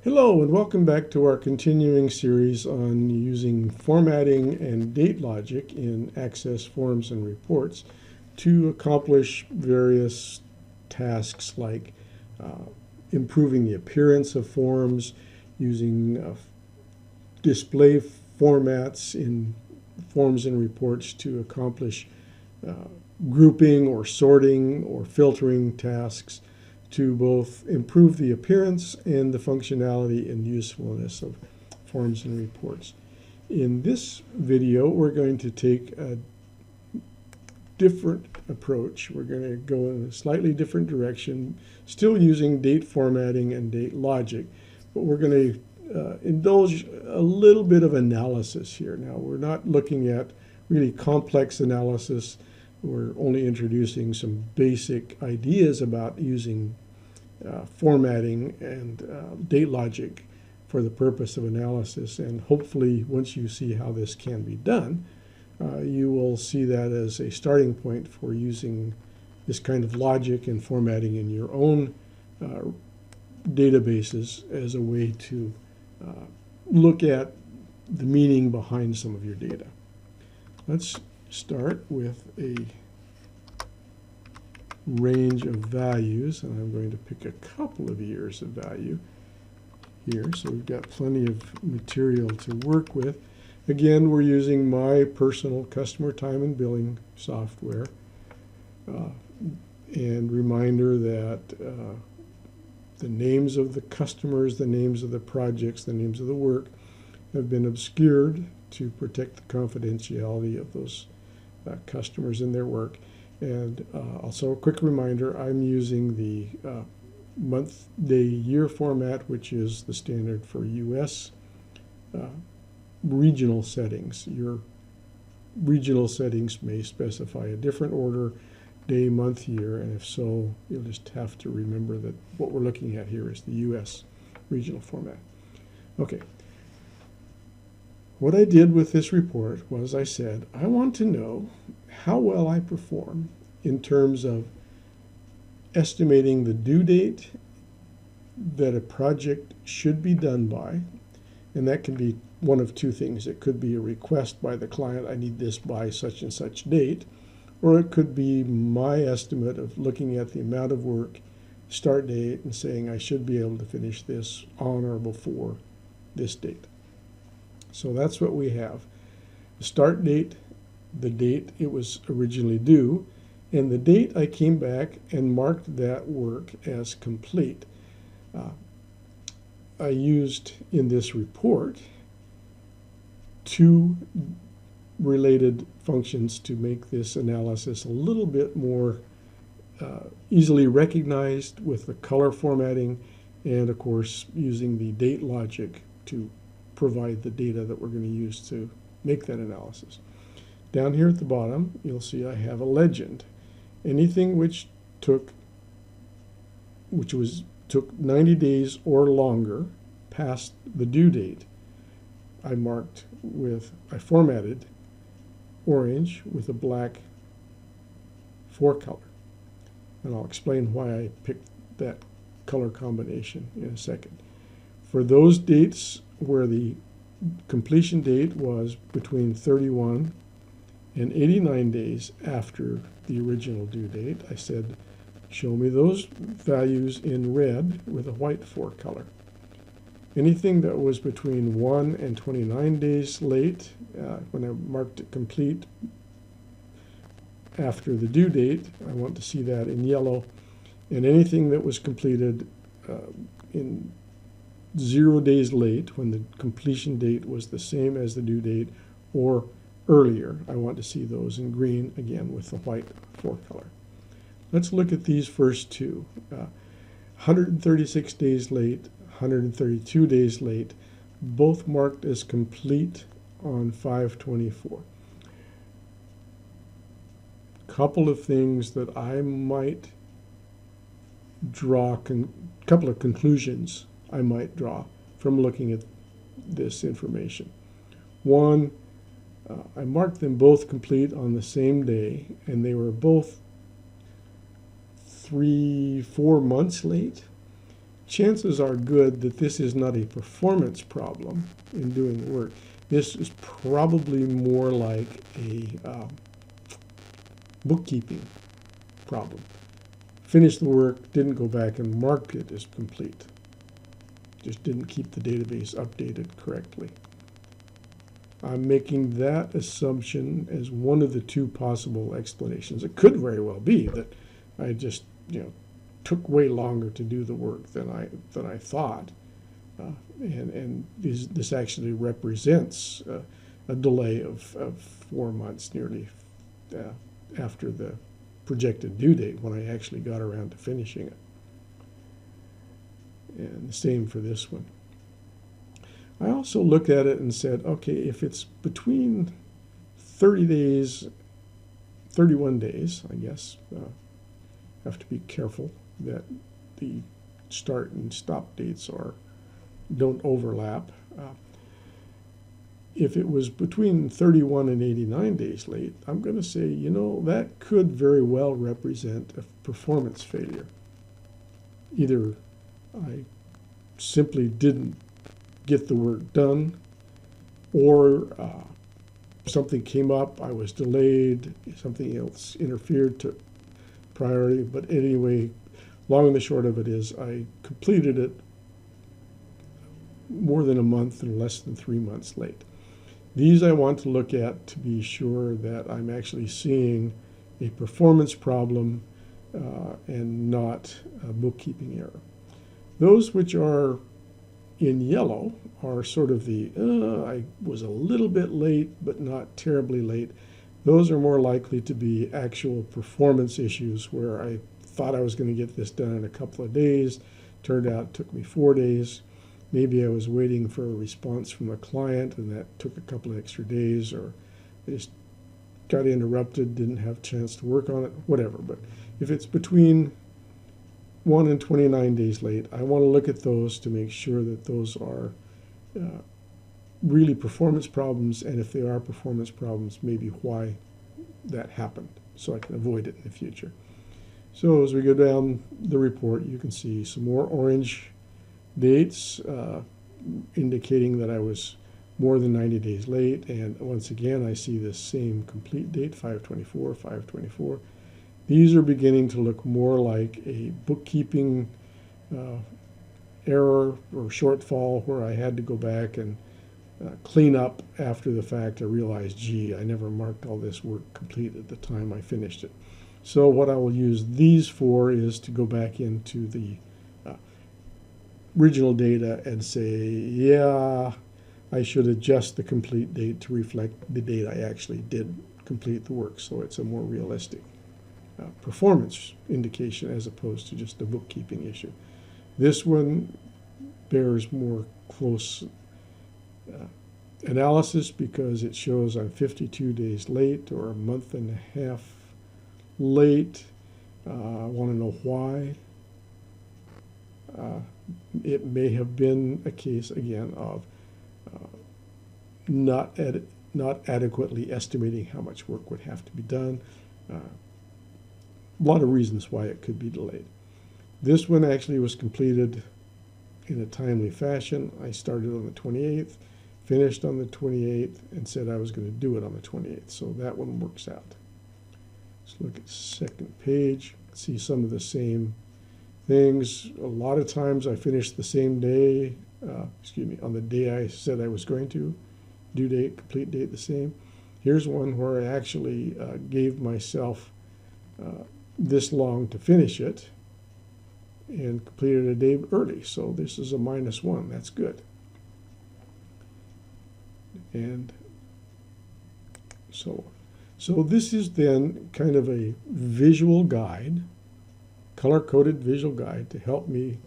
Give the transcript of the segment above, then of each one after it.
Hello and welcome back to our continuing series on using formatting and date logic in Access forms and reports to accomplish various tasks like improving the appearance of forms, using display formats in forms and reports to accomplish uh, grouping or sorting or filtering tasks to both improve the appearance and the functionality and usefulness of forms and reports. In this video, we're going to take a different approach. We're going to go in a slightly different direction, still using date formatting and date logic, but we're going to indulge a little bit of analysis here. Now, we're not looking at really complex analysis. We're only introducing some basic ideas about using formatting and date logic for the purpose of analysis. And hopefully, once you see how this can be done, you will see that as a starting point for using this kind of logic and formatting in your own databases as a way to look at the meaning behind some of your data. Let's start with a range of values, and I'm going to pick a couple of years of value here, so we've got plenty of material to work with. Again, we're using my personal customer time and billing software, and reminder that the names of the customers, the names of the projects, the names of the work have been obscured to protect the confidentiality of those customers and their work. And also a quick reminder, I'm using the month, day, year format, which is the standard for US regional settings. Your regional settings may specify a different order, day, month, year, and if so, you'll just have to remember that what we're looking at here is the US regional format. Okay. What I did with this report was I said, I want to know how well I perform in terms of estimating the due date that a project should be done by, and that can be one of two things. It could be a request by the client, I need this by such and such date, or it could be my estimate of looking at the amount of work, start date, and saying I should be able to finish this on or before this date. So that's what we have. The start date, the date it was originally due, and the date I came back and marked that work as complete. I used in this report two related functions to make this analysis a little bit more easily recognized with the color formatting and, of course, using the date logic to provide the data that we're going to use to make that analysis. Down here at the bottom, you'll see I have a legend. Anything which took 90 days or longer past the due date, I formatted orange with a black forecolor. And I'll explain why I picked that color combination in a second. For those dates where the completion date was between 31 and 89 days after the original due date, I said, show me those values in red with a white forecolor. Anything that was between 1 and 29 days late, when I marked it complete after the due date, I want to see that in yellow. And anything that was completed in 0 days late, when the completion date was the same as the due date or earlier, I want to see those in green, again with the white forecolor. Let's look at these first two. 136 days late, 132 days late, both marked as complete on 5/24. Couple of things that I might draw, couple of conclusions I might draw from looking at this information. One, I marked them both complete on the same day, and they were both 3-4 months late. chances are good that this is not a performance problem in doing work. This is probably more like a bookkeeping problem. Finished the work, didn't go back and mark it as complete. Just didn't keep the database updated correctly. I'm making that assumption as one of the two possible explanations. It could very well be that I just, took way longer to do the work than I thought, and this actually represents a delay of 4 months, nearly after the projected due date when I actually got around to finishing it. And the same for this one. I also looked at it and said, okay, if it's between 30 days, 31 days, I guess, have to be careful that the start and stop dates don't overlap. If it was between 31 and 89 days late, I'm going to say, that could very well represent a performance failure. Either I simply didn't get the work done, or something came up, I was delayed, something else interfered to priority. But anyway, long and the short of it is I completed it more than a month and less than 3 months late. These I want to look at to be sure that I'm actually seeing a performance problem and not a bookkeeping error. Those which are in yellow are sort of the, I was a little bit late, but not terribly late. Those are more likely to be actual performance issues where I thought I was going to get this done in a couple of days. Turned out it took me 4 days. Maybe I was waiting for a response from a client and that took a couple of extra days, or I just got interrupted, didn't have a chance to work on it, whatever. But if it's between 1 and 29 days late, I want to look at those to make sure that those are really performance problems, and if they are performance problems, maybe why that happened, so I can avoid it in the future. So as we go down the report, you can see some more orange dates indicating that I was more than 90 days late, and once again I see this same complete date, 5/24, 5/24. These are beginning to look more like a bookkeeping error or shortfall where I had to go back and clean up after the fact. I realized, gee, I never marked all this work complete at the time I finished it. So what I will use these for is to go back into the original data and say, yeah, I should adjust the complete date to reflect the date I actually did complete the work, so it's a more realistic performance indication as opposed to just a bookkeeping issue. This one bears more close analysis because it shows I'm 52 days late or a month and a half late. I want to know why. It may have been a case, again, of not adequately estimating how much work would have to be done. A lot of reasons why it could be delayed. This one actually was completed in a timely fashion. I started on the 28th, finished on the 28th, and said I was going to do it on the 28th. So that one works out. Let's look at the second page, see some of the same things. A lot of times I finished the same day, on the day I said I was going to. Due date, complete date the same. Here's one where I actually gave myself this long to finish it and completed a day early. So this is a -1. That's good. And so this is then kind of a visual guide, color-coded visual guide to help me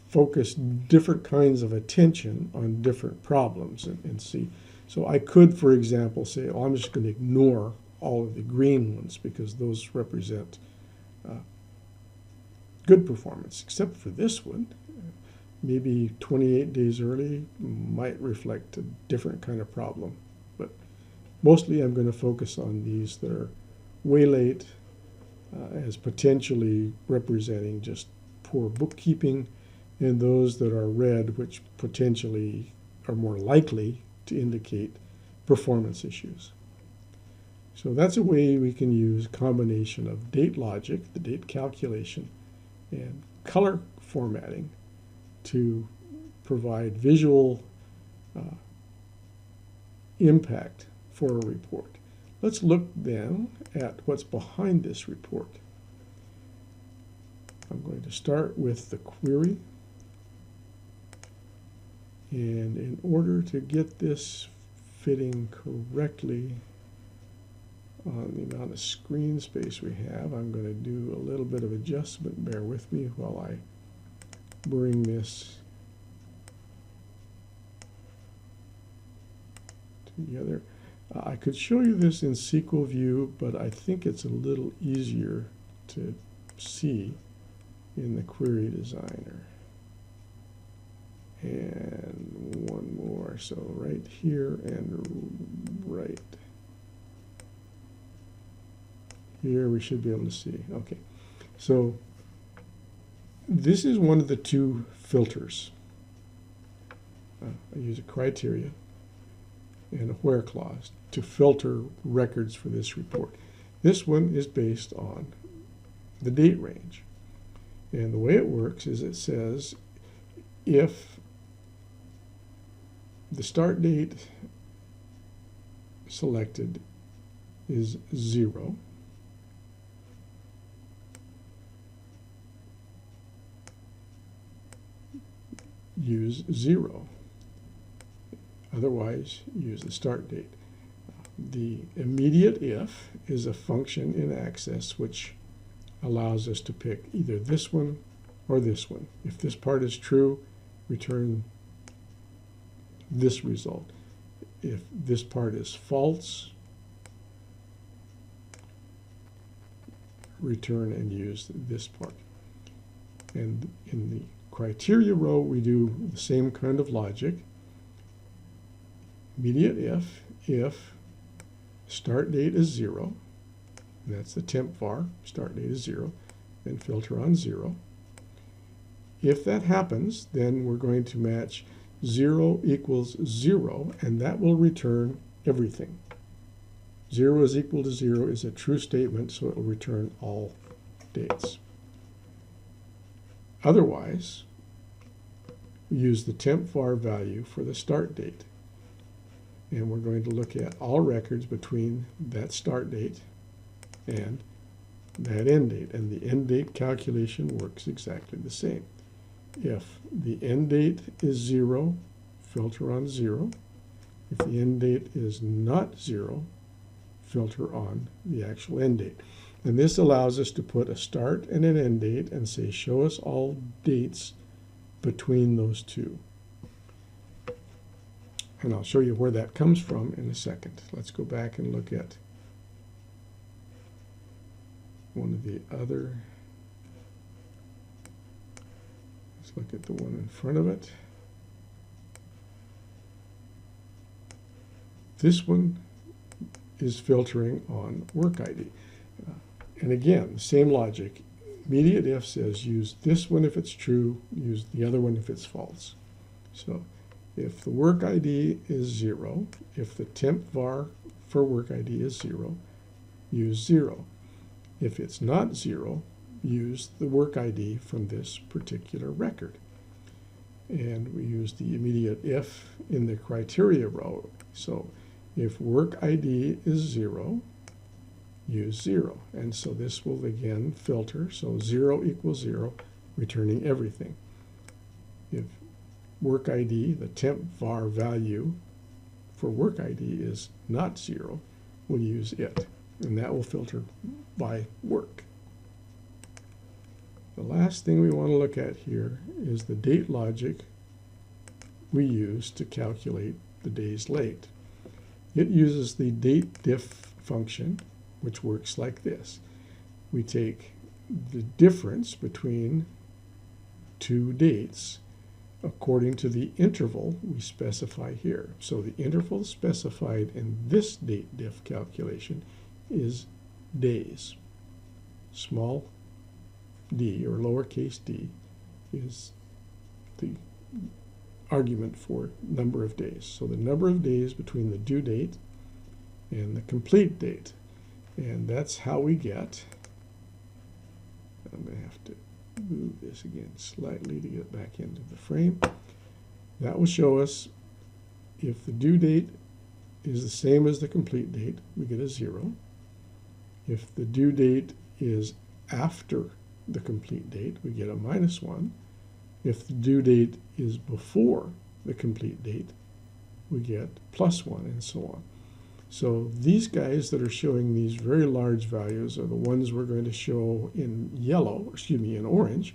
focus different kinds of attention on different problems and see. So I could, for example, say, oh, I'm just going to ignore all of the green ones because those represent good performance, except for this one. Maybe 28 days early might reflect a different kind of problem. But mostly I'm going to focus on these that are way late as potentially representing just poor bookkeeping, and those that are red, which potentially are more likely to indicate performance issues. So that's a way we can use a combination of date logic, the date calculation, and color formatting to provide visual impact for a report. Let's look then at what's behind this report. I'm going to start with the query. And in order to get this fitting correctly on the amount of screen space we have, I'm going to do a little bit of adjustment. Bear with me while I bring this together. I could show you this in SQL view, but I think it's a little easier to see in the query designer. And one more, so right here and right here we should be able to see. Okay, so this is one of the two filters. I use a criteria and a where clause to filter records for this report. This one is based on the date range. And the way it works is it says if the start date selected is 0, use 0. Otherwise, use the start date. The immediate if is a function in Access which allows us to pick either this one or this one. If this part is true, return this result. If this part is false, return and use this part. And in the criteria row, we do the same kind of logic. Immediate if start date is 0, that's the temp var, start date is 0, then filter on 0. If that happens, then we're going to match 0 equals 0, and that will return everything. 0 is equal to 0 is a true statement, so it will return all dates. Otherwise, we use the temp var value for the start date. And we're going to look at all records between that start date and that end date. And the end date calculation works exactly the same. If the end date is 0, filter on 0. If the end date is not 0, filter on the actual end date. And this allows us to put a start and an end date and say, show us all dates between those two. And I'll show you where that comes from in a second. Let's go back and look at one of the other. Let's look at the one in front of it. This one is filtering on work ID. And again, same logic. Immediate if says use this one if it's true, use the other one if it's false. So if the work ID is 0, if the temp var for work ID is 0, use 0. If it's not 0, use the work ID from this particular record. And we use the immediate if in the criteria row. So if work ID is 0, use 0. And so this will again filter. So 0 equals 0, returning everything. If work ID, the temp var value for work ID is not 0, we'll use it. And that will filter by work. The last thing we want to look at here is the date logic we use to calculate the days late. It uses the date diff function, which works like this. We take the difference between two dates according to the interval we specify here. So the interval specified in this date diff calculation is days. Small d, or lowercase d, is the argument for number of days. So the number of days between the due date and the complete date. And that's how we get, I'm going to have to move this again slightly to get back into the frame. That will show us if the due date is the same as the complete date, we get a 0. If the due date is after the complete date, we get a -1. If the due date is before the complete date, we get +1, and so on. So these guys that are showing these very large values are the ones we're going to show in yellow, excuse me, in orange,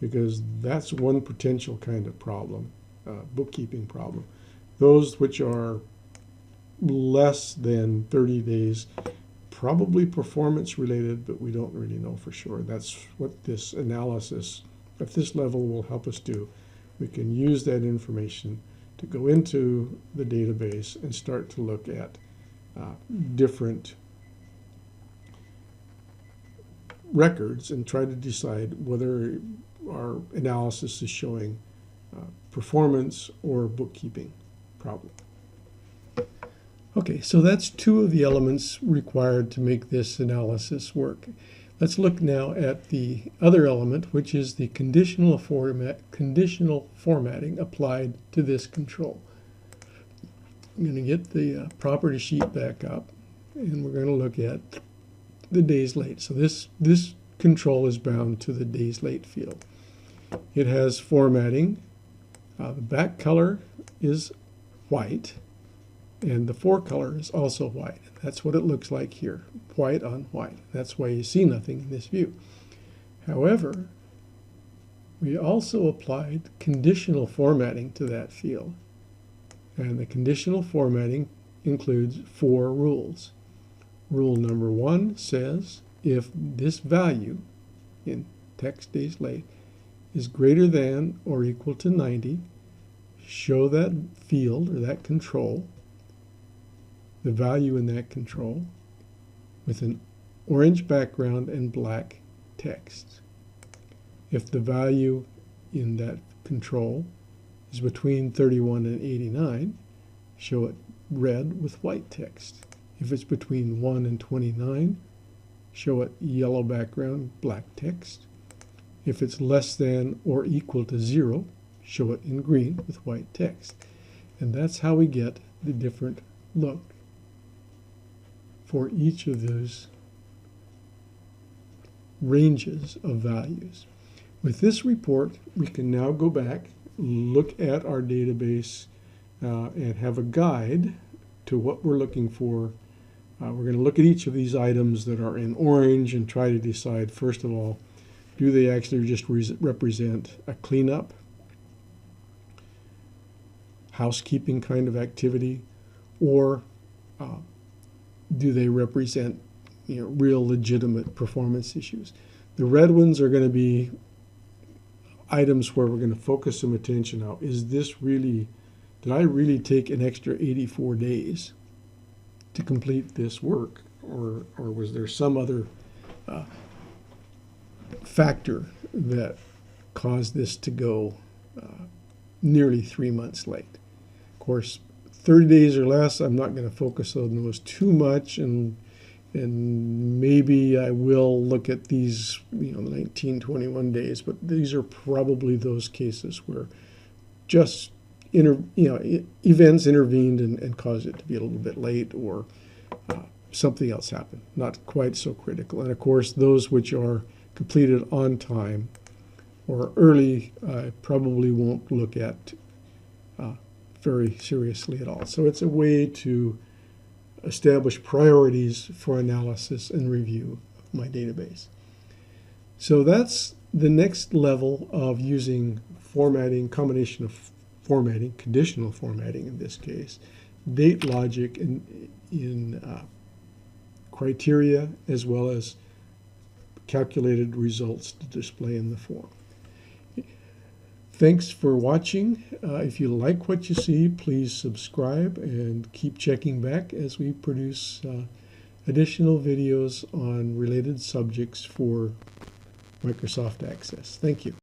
because that's one potential kind of problem, bookkeeping problem. Those which are less than 30 days, probably performance related, but we don't really know for sure. That's what this analysis at this level will help us do. We can use that information to go into the database and start to look at different records and try to decide whether our analysis is showing performance or bookkeeping problem. Okay, so that's two of the elements required to make this analysis work. Let's look now at the other element, which is the conditional formatting applied to this control. I'm going to get the property sheet back up, and we're going to look at the days late. So this control is bound to the days late field. It has formatting. The back color is white, and the fore color is also white. That's what it looks like here, white on white. That's why you see nothing in this view. However, we also applied conditional formatting to that field. And the conditional formatting includes 4 rules. Rule number 1 says if this value in text days late is greater than or equal to 90, show that field or that control, the value in that control, with an orange background and black text. If the value in that control is between 31 and 89, show it red with white text. If it's between 1 and 29, show it yellow background, black text. If it's less than or equal to 0, show it in green with white text. And that's how we get the different look for each of those ranges of values. With this report, we can now go back, look at our database, and have a guide to what we're looking for. We're going to look at each of these items that are in orange and try to decide, first of all, do they actually just represent a cleanup, housekeeping kind of activity, or do they represent real legitimate performance issues? The red ones are going to be items where we're going to focus some attention now. Is this really, did I really take an extra 84 days to complete this work? Or was there some other factor that caused this to go nearly 3 months late? Of course, 30 days or less, I'm not going to focus on those too much, and maybe I will look at these 19, 21 days, but these are probably those cases where just events intervened and caused it to be a little bit late, or something else happened, not quite so critical. And of course, those which are completed on time or early, I probably won't look at very seriously at all. So it's a way to establish priorities for analysis and review of my database. So that's the next level of using formatting, combination of formatting, conditional formatting in this case, date logic in criteria, as well as calculated results to display in the form. Thanks for watching. If you like what you see, please subscribe and keep checking back as we produce additional videos on related subjects for Microsoft Access. Thank you.